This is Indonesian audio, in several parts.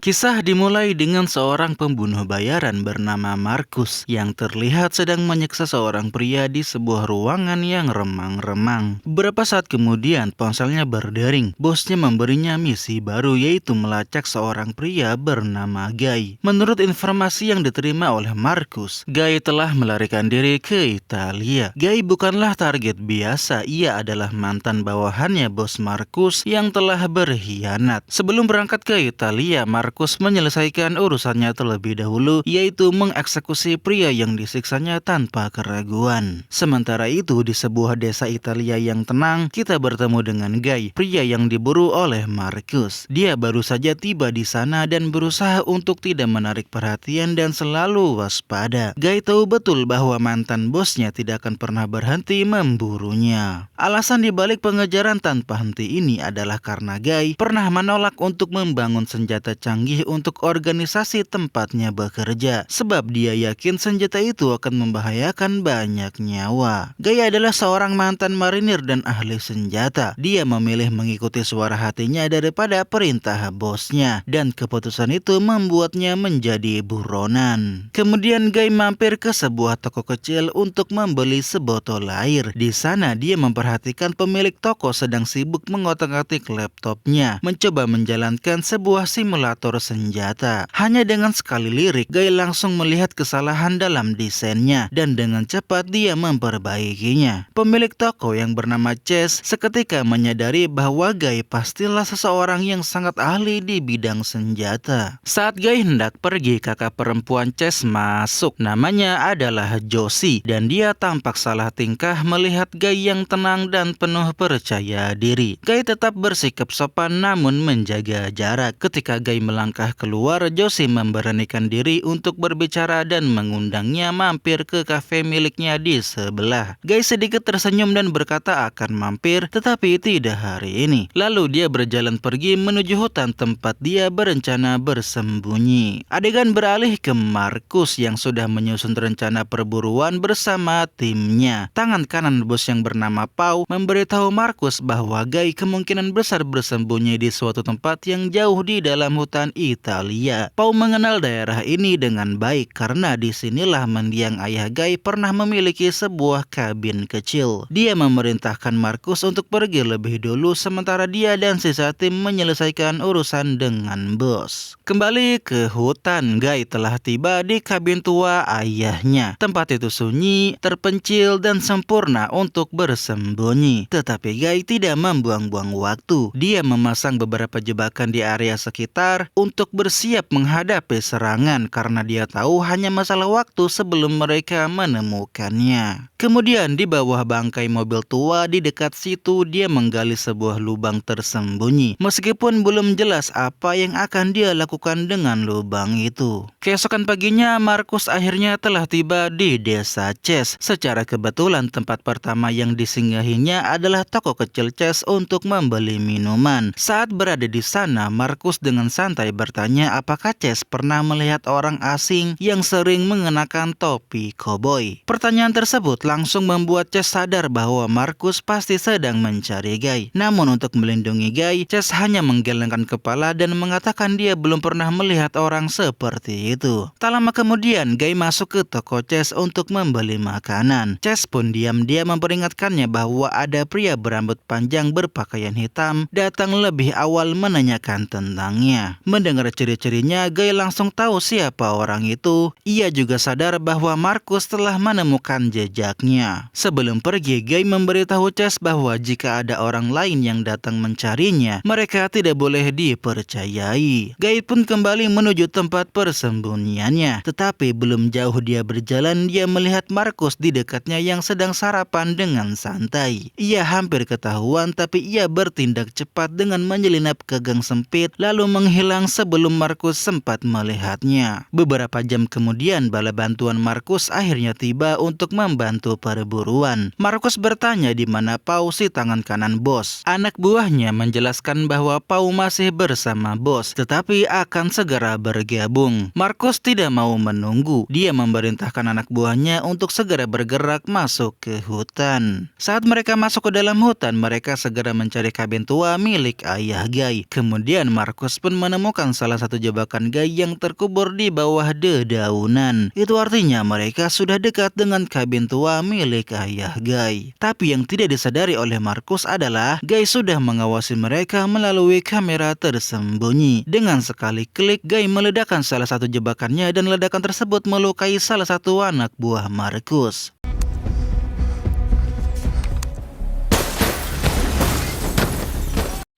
Kisah dimulai dengan seorang pembunuh bayaran bernama Markus yang terlihat sedang menyiksa seorang pria di sebuah ruangan yang remang-remang. Beberapa saat kemudian ponselnya berdering. Bosnya memberinya misi baru, yaitu melacak seorang pria bernama Guy. Menurut informasi yang diterima oleh Markus, Guy telah melarikan diri ke Italia. Guy bukanlah target biasa, ia adalah mantan bawahannya bos Markus yang telah berkhianat. Sebelum berangkat ke Italia, Markus menyelesaikan urusannya terlebih dahulu, yaitu mengeksekusi pria yang disiksanya tanpa keraguan. Sementara itu, di sebuah desa Italia yang tenang, kita bertemu dengan Guy, pria yang diburu oleh Markus. Dia baru saja tiba di sana dan berusaha untuk tidak menarik perhatian dan selalu waspada. Guy tahu betul bahwa mantan bosnya tidak akan pernah berhenti memburunya. Alasan dibalik pengejaran tanpa henti ini adalah karena Guy pernah menolak untuk membangun senjata canggih untuk organisasi tempatnya bekerja, sebab dia yakin senjata itu akan membahayakan banyak nyawa. Guy adalah seorang mantan marinir dan ahli senjata. Dia memilih mengikuti suara hatinya daripada perintah bosnya, dan keputusan itu membuatnya menjadi buronan. Kemudian Guy mampir ke sebuah toko kecil untuk membeli sebotol air. Di sana dia memperhatikan pemilik toko sedang sibuk mengotak-atik laptopnya, mencoba menjalankan sebuah simulator senjata. Hanya dengan sekali lirik, Guy langsung melihat kesalahan dalam desainnya dan dengan cepat dia memperbaikinya. Pemilik toko yang bernama Chase seketika menyadari bahwa Guy pastilah seseorang yang sangat ahli di bidang senjata. Saat Guy hendak pergi, kakak perempuan Chase masuk. Namanya adalah Josie dan dia tampak salah tingkah melihat Guy yang tenang dan penuh percaya diri. Guy tetap bersikap sopan namun menjaga jarak. Ketika Guy melangkah keluar, Josie memberanikan diri untuk berbicara dan mengundangnya mampir ke kafe miliknya di sebelah. Guy sedikit tersenyum dan berkata akan mampir, tetapi tidak hari ini. Lalu dia berjalan pergi menuju hutan tempat dia berencana bersembunyi. Adegan beralih ke Markus yang sudah menyusun rencana perburuan bersama timnya. Tangan kanan bos yang bernama Pau memberitahu Markus bahwa Guy kemungkinan besar bersembunyi di suatu tempat yang jauh di dalam hutan Italia. Pau mengenal daerah ini dengan baik karena disinilah mendiang ayah Guy pernah memiliki sebuah kabin kecil. Dia memerintahkan Markus untuk pergi lebih dulu sementara dia dan sisa tim menyelesaikan urusan dengan bos. Kembali ke hutan, Guy telah tiba di kabin tua ayahnya. Tempat itu sunyi, terpencil dan sempurna untuk bersembunyi. Tetapi Guy tidak membuang-buang waktu. Dia memasang beberapa jebakan di area sekitar untuk bersiap menghadapi serangan karena dia tahu hanya masalah waktu sebelum mereka menemukannya. Kemudian di bawah bangkai mobil tua di dekat situ dia menggali sebuah lubang tersembunyi. Meskipun belum jelas apa yang akan dia lakukan dengan lubang itu. Keesokan paginya Markus akhirnya telah tiba di desa Chase. Secara kebetulan tempat pertama yang disinggahinya adalah toko kecil Chase untuk membeli minuman. Saat berada di sana, Markus dengan santai bertanya apakah Chase pernah melihat orang asing yang sering mengenakan topi koboi. Pertanyaan tersebut langsung membuat Chase sadar bahwa Markus pasti sedang mencari Guy. Namun untuk melindungi Guy, Chase hanya menggelengkan kepala dan mengatakan dia belum pernah melihat orang seperti itu. Tak lama kemudian, Guy masuk ke toko Chase untuk membeli makanan. Chase pun diam-diam memperingatkannya bahwa ada pria berambut panjang berpakaian hitam datang lebih awal menanyakan tentangnya. Mendengar ciri-cirinya, Guy langsung tahu siapa orang itu. Ia juga sadar bahwa Markus telah menemukan jejaknya. Sebelum pergi, Guy memberitahu Chase bahwa jika ada orang lain yang datang mencarinya, mereka tidak boleh dipercayai. Guy pun kembali menuju tempat persembunyiannya. Tetapi belum jauh dia berjalan, dia melihat Markus di dekatnya yang sedang sarapan dengan santai. Ia hampir ketahuan, tapi ia bertindak cepat dengan menyelinap ke gang sempit lalu menghilang sebelum Markus sempat melihatnya. Beberapa jam kemudian, bala bantuan Markus akhirnya tiba untuk membantu perburuan. Markus bertanya di mana Pau, si tangan kanan bos. Anak buahnya menjelaskan bahwa Pau masih bersama bos, tetapi akan segera bergabung. Markus tidak mau menunggu. Dia memerintahkan anak buahnya untuk segera bergerak masuk ke hutan. Saat mereka masuk ke dalam hutan, mereka segera mencari kabin tua milik ayah Guy. Kemudian Markus pun menemukan menemukan salah satu jebakan Guy yang terkubur di bawah dedaunan. Itu artinya mereka sudah dekat dengan kabin tua milik ayah Guy. Tapi yang tidak disadari oleh Markus adalah Guy sudah mengawasi mereka melalui kamera tersembunyi. Dengan sekali klik, Guy meledakkan salah satu jebakannya dan ledakan tersebut melukai salah satu anak buah Markus.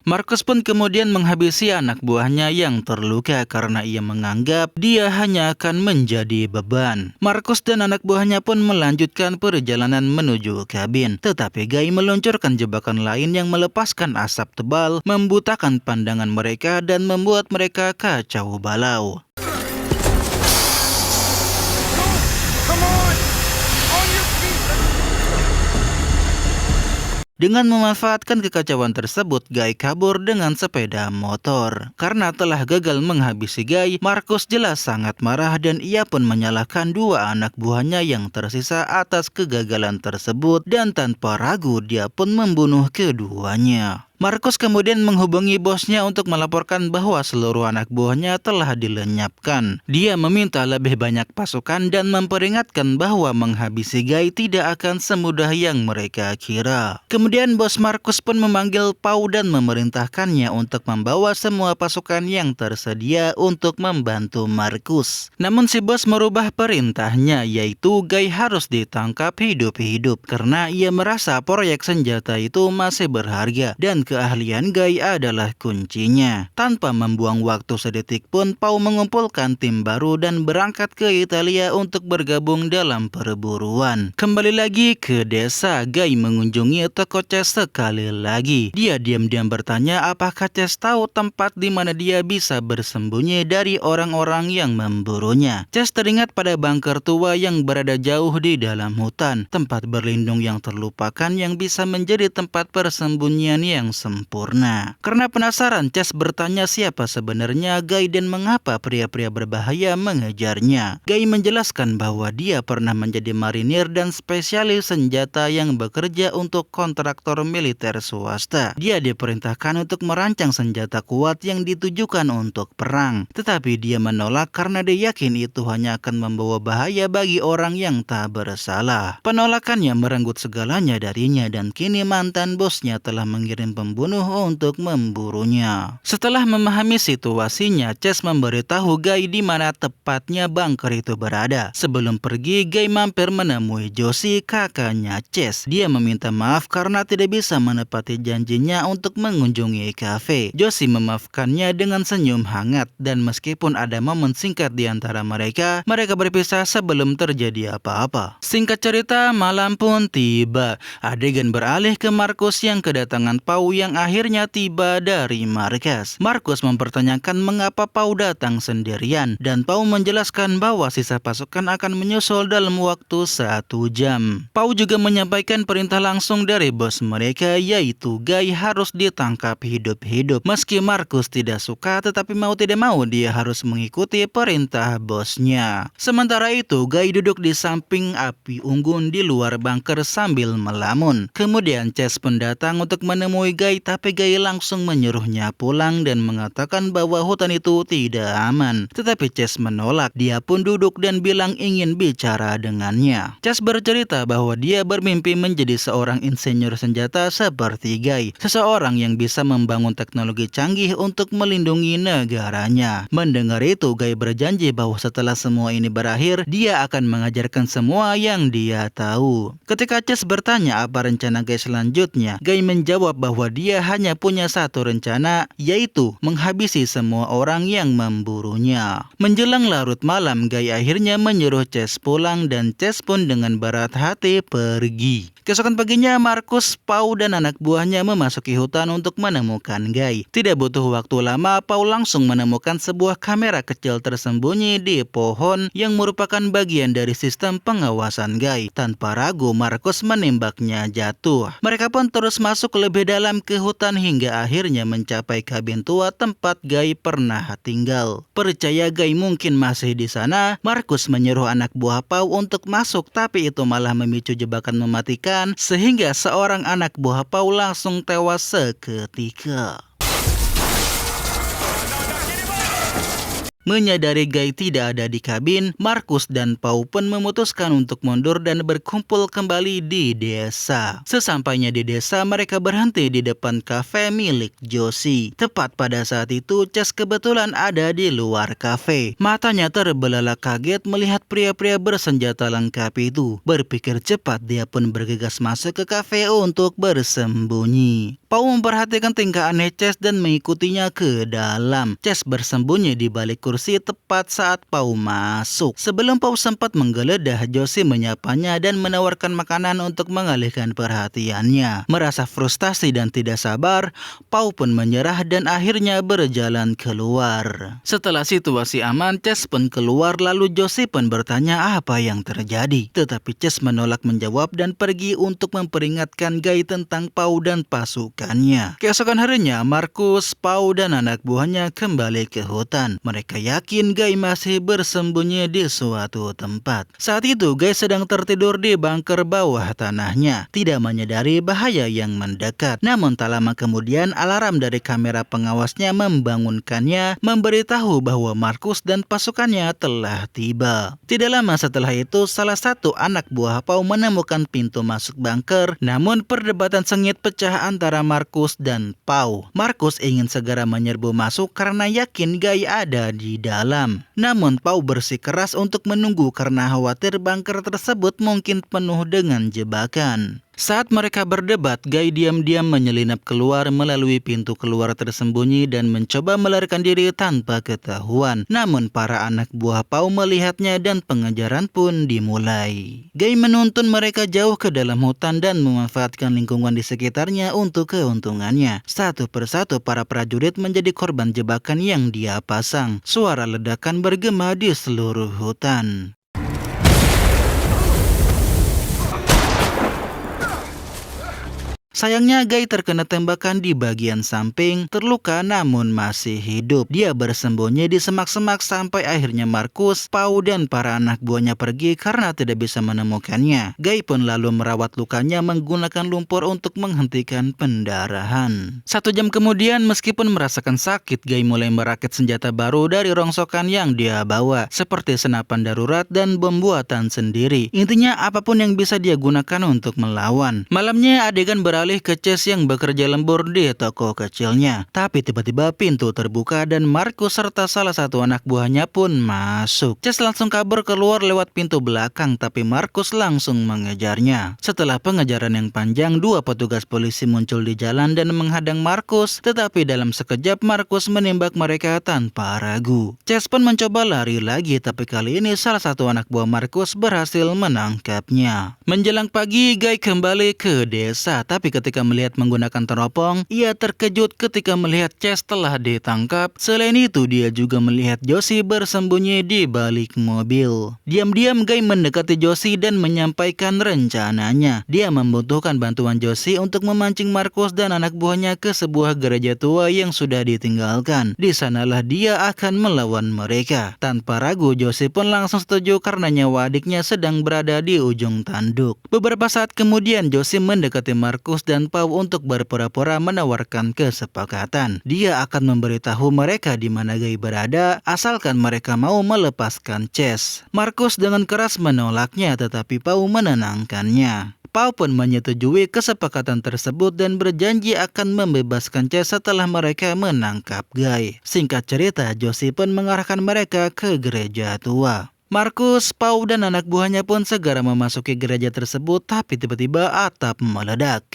Markus pun kemudian menghabisi anak buahnya yang terluka karena ia menganggap dia hanya akan menjadi beban. Markus dan anak buahnya pun melanjutkan perjalanan menuju kabin. Tetapi Guy meluncurkan jebakan lain yang melepaskan asap tebal, membutakan pandangan mereka dan membuat mereka kacau balau. Dengan memanfaatkan kekacauan tersebut, Guy kabur dengan sepeda motor. Karena telah gagal menghabisi Guy, Markus jelas sangat marah dan ia pun menyalahkan dua anak buahnya yang tersisa atas kegagalan tersebut dan tanpa ragu dia pun membunuh keduanya. Markus kemudian menghubungi bosnya untuk melaporkan bahwa seluruh anak buahnya telah dilenyapkan. Dia meminta lebih banyak pasukan dan memperingatkan bahwa menghabisi Guy tidak akan semudah yang mereka kira. Kemudian bos Markus pun memanggil Pau dan memerintahkannya untuk membawa semua pasukan yang tersedia untuk membantu Markus. Namun si bos merubah perintahnya, yaitu Guy harus ditangkap hidup-hidup karena ia merasa proyek senjata itu masih berharga dan keahlian Guy adalah kuncinya. Tanpa membuang waktu sedetik pun, Pau mengumpulkan tim baru dan berangkat ke Italia untuk bergabung dalam perburuan. Kembali lagi ke desa, Guy mengunjungi toko Chess sekali lagi. Dia diam-diam bertanya apakah Chess tahu tempat di mana dia bisa bersembunyi dari orang-orang yang memburunya. Chess teringat pada bunker tua yang berada jauh di dalam hutan, tempat berlindung yang terlupakan yang bisa menjadi tempat persembunyian yang sempurna. Karena penasaran, Chess bertanya siapa sebenarnya Guy dan mengapa pria-pria berbahaya mengejarnya. Guy menjelaskan bahwa dia pernah menjadi marinir dan spesialis senjata yang bekerja untuk kontraktor militer swasta. Dia diperintahkan untuk merancang senjata kuat yang ditujukan untuk perang. Tetapi dia menolak karena dia yakin itu hanya akan membawa bahaya bagi orang yang tak bersalah. Penolakannya merenggut segalanya darinya dan kini mantan bosnya telah mengirim pembunuh untuk memburunya. Setelah memahami situasinya, Chess memberitahu Guy di mana tepatnya bunker itu berada. Sebelum pergi, Guy mampir menemui Josie, kakaknya Chess. Dia meminta maaf karena tidak bisa menepati janjinya untuk mengunjungi kafe. Josie memaafkannya dengan senyum hangat dan meskipun ada momen singkat di antara mereka berpisah sebelum terjadi apa-apa. Singkat cerita, malam pun tiba. Adegan beralih ke Markus yang kedatangan Pau yang akhirnya tiba dari markas. Markus mempertanyakan mengapa Pau datang sendirian dan Pau menjelaskan bahwa sisa pasukan akan menyusul dalam waktu 1 jam. Pau juga menyampaikan perintah langsung dari bos mereka, yaitu Guy harus ditangkap hidup-hidup. Meski Markus tidak suka, tetapi mau tidak mau dia harus mengikuti perintah bosnya. Sementara itu, Guy duduk di samping api unggun di luar bunker sambil melamun. Kemudian Chess pun datang untuk menemui Guy, tapi Guy langsung menyuruhnya pulang dan mengatakan bahwa hutan itu tidak aman. Tetapi Chess menolak. Dia pun duduk dan bilang ingin bicara dengannya. Chess bercerita bahwa dia bermimpi menjadi seorang insinyur senjata seperti Guy, seseorang yang bisa membangun teknologi canggih untuk melindungi negaranya. Mendengar itu, Guy berjanji bahwa setelah semua ini berakhir, dia akan mengajarkan semua yang dia tahu. Ketika Chess bertanya apa rencana Guy selanjutnya, Guy menjawab bahwa dia hanya punya satu rencana, yaitu menghabisi semua orang yang memburunya. Menjelang larut malam, Guy akhirnya menyuruh Chess pulang dan Chess pun dengan berat hati pergi. Keesokan paginya, Markus, Pau, dan anak buahnya memasuki hutan untuk menemukan Guy. Tidak butuh waktu lama, Pau langsung menemukan sebuah kamera kecil tersembunyi di pohon yang merupakan bagian dari sistem pengawasan Guy. Tanpa ragu, Markus menembaknya jatuh. Mereka pun terus masuk lebih dalam ke hutan hingga akhirnya mencapai kabin tua tempat Guy pernah tinggal. Percaya Guy mungkin masih di sana, Markus menyuruh anak buah Pau untuk masuk, tapi itu malah memicu jebakan mematikan sehingga seorang anak buah Pau langsung tewas seketika. Menyadari Guy tidak ada di kabin, Markus dan Pau pun memutuskan untuk mundur dan berkumpul kembali di desa. Sesampainya di desa, mereka berhenti di depan kafe milik Josie. Tepat pada saat itu, Chess kebetulan ada di luar kafe. Matanya terbelalak kaget melihat pria-pria bersenjata lengkap itu. Berpikir cepat, dia pun bergegas masuk ke kafe untuk bersembunyi. Pau memperhatikan tingkah aneh Chess dan mengikutinya ke dalam. Chess bersembunyi di balik kursi tepat saat Pau masuk. Sebelum Pau sempat menggeledah, Josie menyapanya dan menawarkan makanan untuk mengalihkan perhatiannya. Merasa frustasi dan tidak sabar, Pau pun menyerah dan akhirnya berjalan keluar. Setelah situasi aman, Chess pun keluar lalu Josie pun bertanya apa yang terjadi. Tetapi Chess menolak menjawab dan pergi untuk memperingatkan Guy tentang Pau dan pasukannya. Keesokan harinya, Markus, Pau dan anak buahnya kembali ke hutan. Mereka yakin Guy masih bersembunyi di suatu tempat. Saat itu Guy sedang tertidur di bunker bawah tanahnya, tidak menyadari bahaya yang mendekat. Namun tak lama kemudian alarm dari kamera pengawasnya membangunkannya, memberitahu bahwa Markus dan pasukannya telah tiba. Tidak lama setelah itu, salah satu anak buah Pau menemukan pintu masuk bunker. Namun perdebatan sengit pecah antara Markus dan Pau. Markus ingin segera menyerbu masuk karena yakin Guy ada di dalam. Namun Pau bersikeras untuk menunggu karena khawatir bunker tersebut mungkin penuh dengan jebakan. Saat mereka berdebat, Guy diam-diam menyelinap keluar melalui pintu keluar tersembunyi dan mencoba melarikan diri tanpa ketahuan. Namun para anak buah Pau melihatnya dan pengejaran pun dimulai. Guy menuntun mereka jauh ke dalam hutan dan memanfaatkan lingkungan di sekitarnya untuk keuntungannya. Satu persatu para prajurit menjadi korban jebakan yang dia pasang. Suara ledakan bergema di seluruh hutan. Sayangnya Guy terkena tembakan di bagian samping, terluka namun masih hidup. Dia bersembunyi di semak-semak sampai akhirnya Markus, Pau dan para anak buahnya pergi karena tidak bisa menemukannya. Guy pun lalu merawat lukanya menggunakan lumpur untuk menghentikan pendarahan. 1 jam kemudian, meskipun merasakan sakit, Guy mulai merakit senjata baru dari rongsokan yang dia bawa, seperti senapan darurat dan bom buatan sendiri. Intinya apapun yang bisa dia gunakan untuk melawan. Malamnya adegan beralih ke Chess yang bekerja lembur di toko kecilnya. Tapi tiba-tiba pintu terbuka dan Markus serta salah satu anak buahnya pun masuk. Chess langsung kabur keluar lewat pintu belakang, tapi Markus langsung mengejarnya. Setelah pengejaran yang panjang, 2 petugas polisi muncul di jalan dan menghadang Markus, tetapi dalam sekejap Markus menembak mereka tanpa ragu. Chess pun mencoba lari lagi, tapi kali ini salah satu anak buah Markus berhasil menangkapnya. Menjelang pagi, Guy kembali ke desa, tapi ketika melihat menggunakan teropong, ia terkejut ketika melihat Chess telah ditangkap. Selain itu, dia juga melihat Josie bersembunyi di balik mobil. Diam-diam Guy mendekati Josie dan menyampaikan rencananya. Dia membutuhkan bantuan Josie untuk memancing Markus dan anak buahnya ke sebuah gereja tua yang sudah ditinggalkan. Di sanalah dia akan melawan mereka. Tanpa ragu, Josie pun langsung setuju karena nyawa adiknya sedang berada di ujung tanduk. Beberapa saat kemudian, Josie mendekati Markus dan Pau untuk berpura-pura menawarkan kesepakatan. Dia akan memberitahu mereka di mana Guy berada asalkan mereka mau melepaskan Chess. Markus dengan keras menolaknya, tetapi Pau menenangkannya. Pau pun menyetujui kesepakatan tersebut dan berjanji akan membebaskan Chess setelah mereka menangkap Guy. Singkat cerita, Josie pun mengarahkan mereka ke gereja tua. Markus, Pau dan anak buahnya pun segera memasuki gereja tersebut, tapi tiba-tiba atap meledak.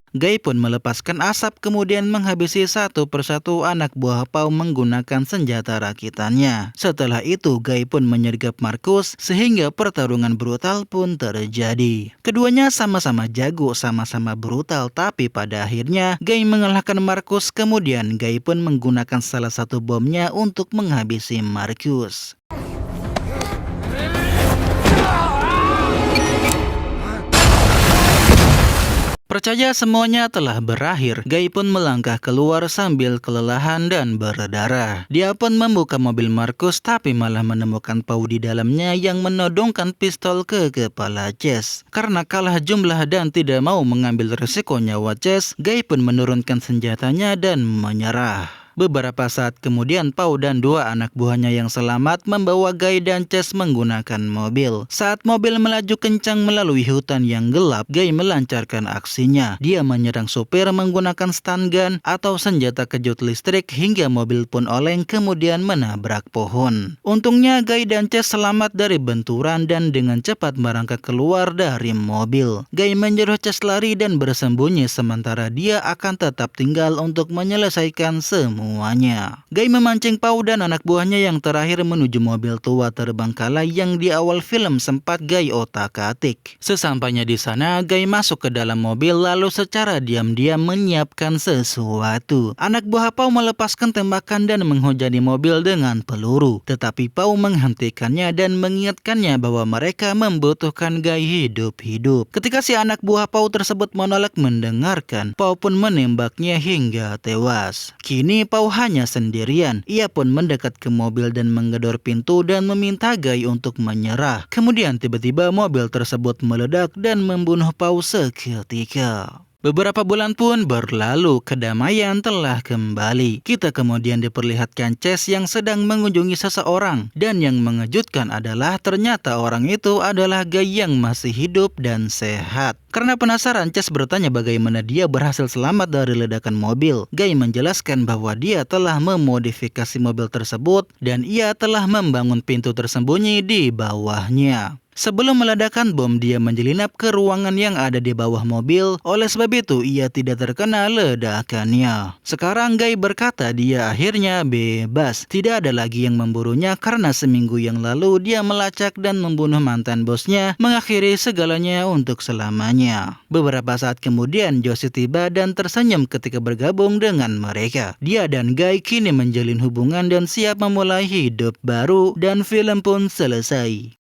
Guy pun melepaskan asap kemudian menghabisi satu persatu anak buah Pau menggunakan senjata rakitannya. Setelah itu Guy pun menyergap Markus sehingga pertarungan brutal pun terjadi. Keduanya sama-sama jago, sama-sama brutal, tapi pada akhirnya Guy mengalahkan Markus. Kemudian Guy pun menggunakan salah satu bomnya untuk menghabisi Markus. Percaya semuanya telah berakhir, Guy pun melangkah keluar sambil kelelahan dan berdarah. Dia pun membuka mobil Marcus tapi malah menemukan Pau di dalamnya yang menodongkan pistol ke kepala Chase. Karena kalah jumlah dan tidak mau mengambil risiko nyawa Chase, Guy pun menurunkan senjatanya dan menyerah. Beberapa saat kemudian Pau dan dua anak buahnya yang selamat membawa Guy dan Chase menggunakan mobil. Saat mobil melaju kencang melalui hutan yang gelap, Guy melancarkan aksinya. Dia menyerang supir menggunakan stun gun atau senjata kejut listrik hingga mobil pun oleng kemudian menabrak pohon. Untungnya Guy dan Chase selamat dari benturan dan dengan cepat merangkak keluar dari mobil. Guy menyuruh Chase lari dan bersembunyi sementara dia akan tetap tinggal untuk menyelesaikan semuanya. Guy memancing Pau dan anak buahnya yang terakhir menuju mobil tua terbengkalai yang di awal film sempat Guy otak-atik. Sesampainya di sana, Guy masuk ke dalam mobil lalu secara diam-diam menyiapkan sesuatu. Anak buah Pau melepaskan tembakan dan menghujani mobil dengan peluru. Tetapi Pau menghentikannya dan mengingatkannya bahwa mereka membutuhkan Guy hidup-hidup. Ketika si anak buah Pau tersebut menolak mendengarkan, Pau pun menembaknya hingga tewas. Kini Pau hanya sendirian. Ia pun mendekat ke mobil dan menggedor pintu dan meminta Guy untuk menyerah. Kemudian tiba-tiba mobil tersebut meledak dan membunuh Pau seketika. Beberapa bulan pun berlalu, kedamaian telah kembali. Kita kemudian diperlihatkan Chase yang sedang mengunjungi seseorang. Dan yang mengejutkan adalah ternyata orang itu adalah Guy yang masih hidup dan sehat. Karena penasaran, Chase bertanya bagaimana dia berhasil selamat dari ledakan mobil. Guy menjelaskan bahwa dia telah memodifikasi mobil tersebut dan ia telah membangun pintu tersembunyi di bawahnya. Sebelum meledakkan bom, dia menyelinap ke ruangan yang ada di bawah mobil. Oleh sebab itu, ia tidak terkena ledakannya. Sekarang Guy berkata dia akhirnya bebas. Tidak ada lagi yang memburunya karena seminggu yang lalu dia melacak dan membunuh mantan bosnya, mengakhiri segalanya untuk selamanya. Beberapa saat kemudian, Josie tiba dan tersenyum ketika bergabung dengan mereka. Dia dan Guy kini menjalin hubungan dan siap memulai hidup baru dan film pun selesai.